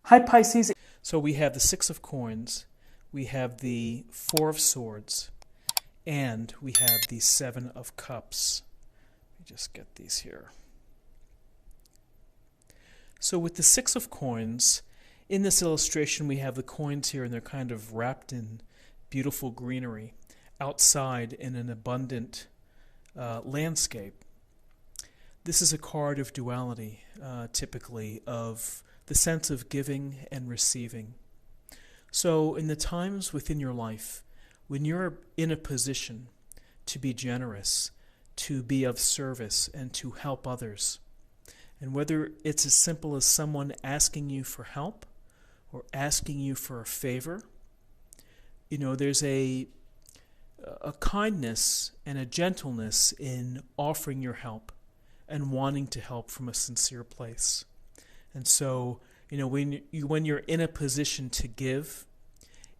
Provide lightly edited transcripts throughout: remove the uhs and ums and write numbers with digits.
Hi Pisces. So we have the Six of Coins, we have the Four of Swords, and we have the Seven of Cups. Let me just get these here. So with the Six of Coins, in this illustration we have the coins here and they're kind of wrapped in beautiful greenery outside in an abundant landscape. This is a card of duality, typically, of the sense of giving and receiving. So in the times within your life when you're in a position to be generous, to be of service, and to help others, and whether it's as simple as someone asking you for help or asking you for a favor, there's a kindness and a gentleness in offering your help and wanting to help from a sincere place. And so, when you're in a position to give,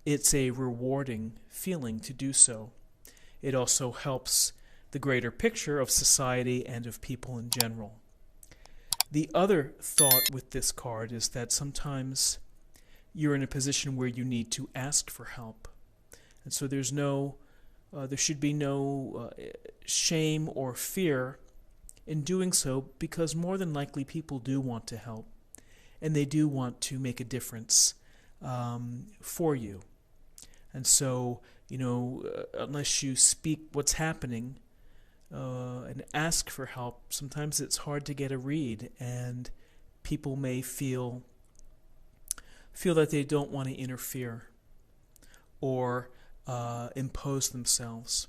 it's a rewarding feeling to do so. It also helps the greater picture of society and of people in general. The other thought with this card is that sometimes you're in a position where you need to ask for help. And so there should be no shame or fear in doing so, because more than likely people do want to help and they do want to make a difference for you. And so, unless you speak what's happening and ask for help, sometimes it's hard to get a read, and people may feel that they don't want to interfere or impose themselves.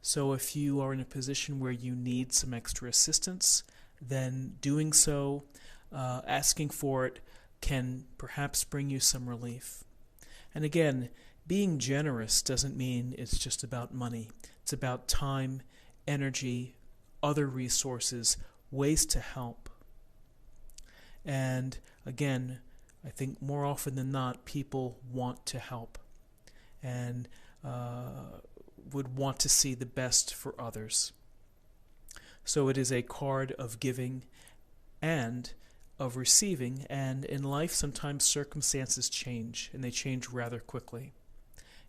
So if you are in a position where you need some extra assistance, then doing so, asking for it, can perhaps bring you some relief. And again, being generous doesn't mean it's just about money. It's about time, energy, other resources, ways to help. And again, I think more often than not, people want to help and would want to see the best for others. So it is a card of giving and of receiving, and in life sometimes circumstances change, and they change rather quickly.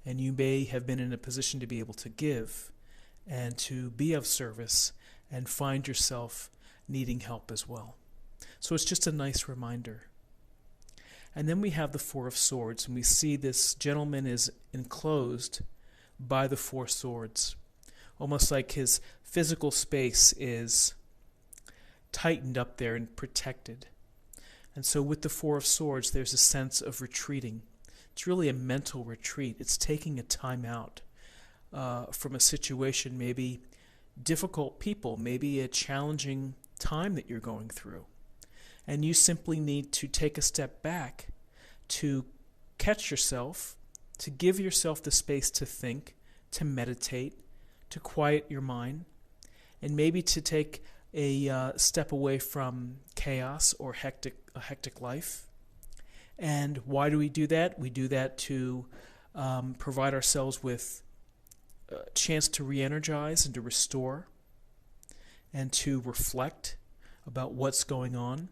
And you may have been in a position to be able to give and to be of service and find yourself needing help as well. So it's just a nice reminder. And then we have the Four of Swords, and we see this gentleman is enclosed by the Four Swords, almost like his physical space is tightened up there and protected. And so with the Four of Swords, there's a sense of retreating. It's really a mental retreat. It's taking a time out from a situation, maybe difficult people, maybe a challenging time that you're going through. And you simply need to take a step back to catch yourself, to give yourself the space to think, to meditate, to quiet your mind, and maybe to take a step away from chaos or a hectic life. And why do we do that? We do that to provide ourselves with a chance to re-energize and to restore and to reflect about what's going on.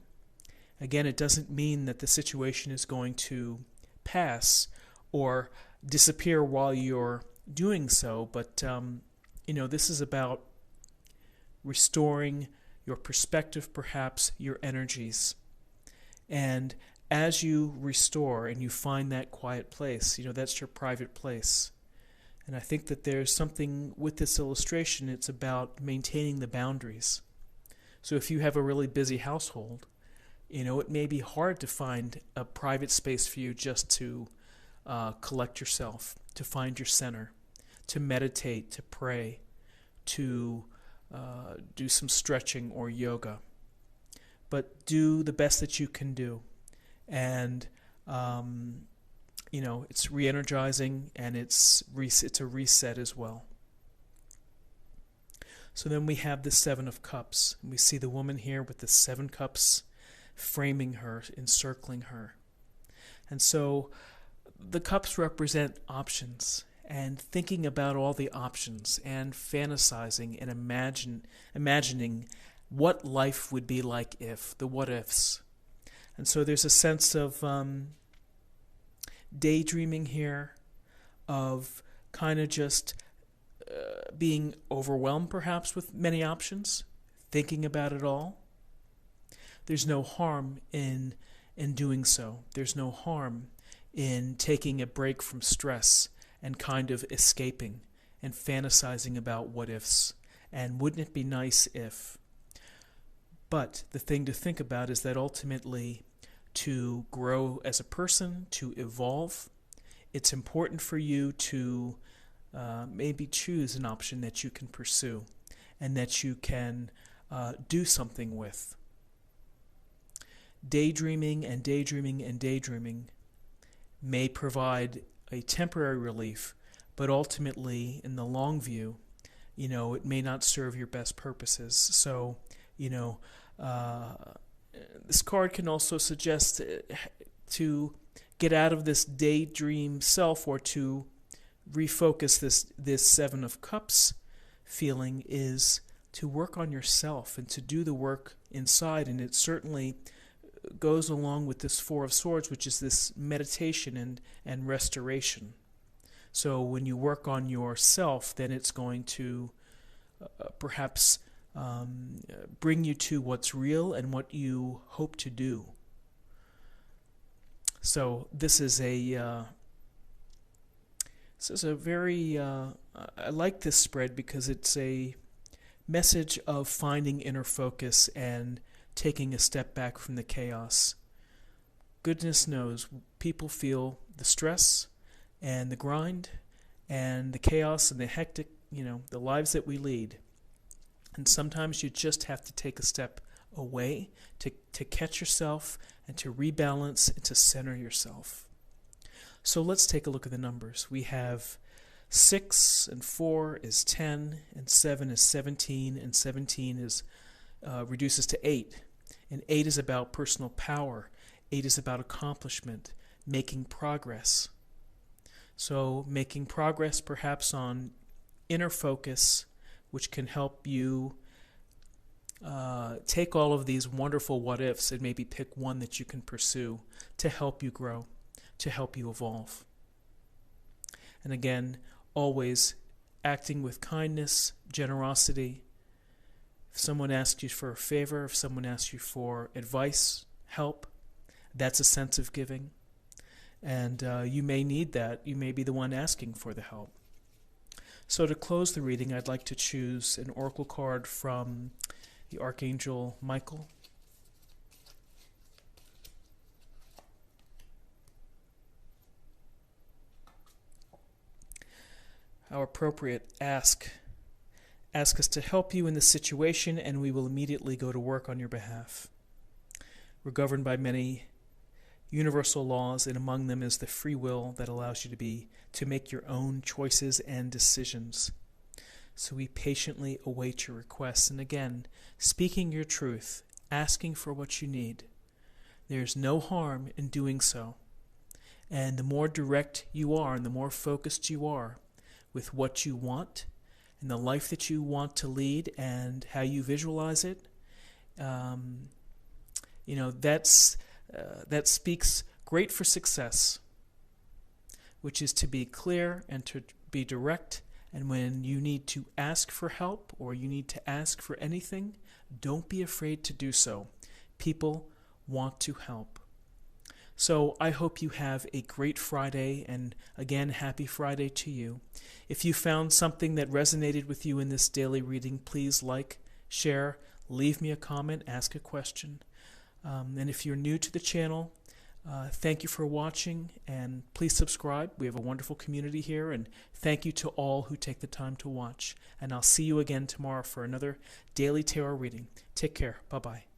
Again, it doesn't mean that the situation is going to pass or disappear while you're doing so, but this is about restoring your perspective, perhaps your energies. And as you restore and you find that quiet place, that's your private place. And I think that there's something with this illustration, it's about maintaining the boundaries. So if you have a really busy household, it may be hard to find a private space for you just to collect yourself, to find your center, to meditate, to pray, to do some stretching or yoga. But do the best that you can do. And, it's re-energizing, and it's a reset as well. So then we have the Seven of Cups. And we see the woman here with the 7 cups framing her, encircling her. And so the cups represent options, and thinking about all the options and fantasizing and imagining what life would be like if, the what ifs. And so there's a sense of daydreaming here, of kind of just being overwhelmed perhaps with many options, thinking about it all. There's no harm in doing so. There's no harm in taking a break from stress and kind of escaping and fantasizing about what ifs. And wouldn't it be nice if? But the thing to think about is that ultimately, to grow as a person, to evolve, it's important for you to maybe choose an option that you can pursue and that you can do something with. Daydreaming and daydreaming and daydreaming may provide a temporary relief, but ultimately, in the long view, it may not serve your best purposes. So, this card can also suggest to get out of this daydream self, or to refocus this Seven of Cups feeling, is to work on yourself and to do the work inside. And it certainly goes along with this Four of Swords, which is this meditation and restoration. So when you work on yourself, then it's going to perhaps bring you to what's real and what you hope to do. So this is a very I like this spread because it's a message of finding inner focus and taking a step back from the chaos. Goodness knows, people feel the stress and the grind and the chaos and the hectic, the lives that we lead. And sometimes you just have to take a step away to catch yourself and to rebalance and to center yourself. So let's take a look at the numbers. We have 6 and 4 is 10, and 7 is 17, and 17 is reduces to 8. And 8 is about personal power. 8 is about accomplishment, making progress. So making progress perhaps on inner focus, which can help you take all of these wonderful what-ifs and maybe pick one that you can pursue to help you grow, to help you evolve. And again, always acting with kindness, generosity. If someone asks you for a favor, if someone asks you for advice, help, that's a sense of giving. And you may need that. You may be the one asking for the help. So to close the reading, I'd like to choose an oracle card from the Archangel Michael. How appropriate. Ask us to help you in this situation, and we will immediately go to work on your behalf. We're governed by many universal laws, and among them is the free will that allows you to make your own choices and decisions. So we patiently await your requests, and again, speaking your truth, asking for what you need. There's no harm in doing so. And the more direct you are and the more focused you are with what you want and the life that you want to lead and how you visualize it, that speaks great for success, which is to be clear and to be direct. And when you need to ask for help or you need to ask for anything, don't be afraid to do so. People want to help. So I hope you have a great Friday, and again, happy Friday to you. If you found something that resonated with you in this daily reading, please like, share, leave me a comment, ask a question. And if you're new to the channel, thank you for watching, and please subscribe. We have a wonderful community here, and thank you to all who take the time to watch. And I'll see you again tomorrow for another daily tarot reading. Take care. Bye-bye.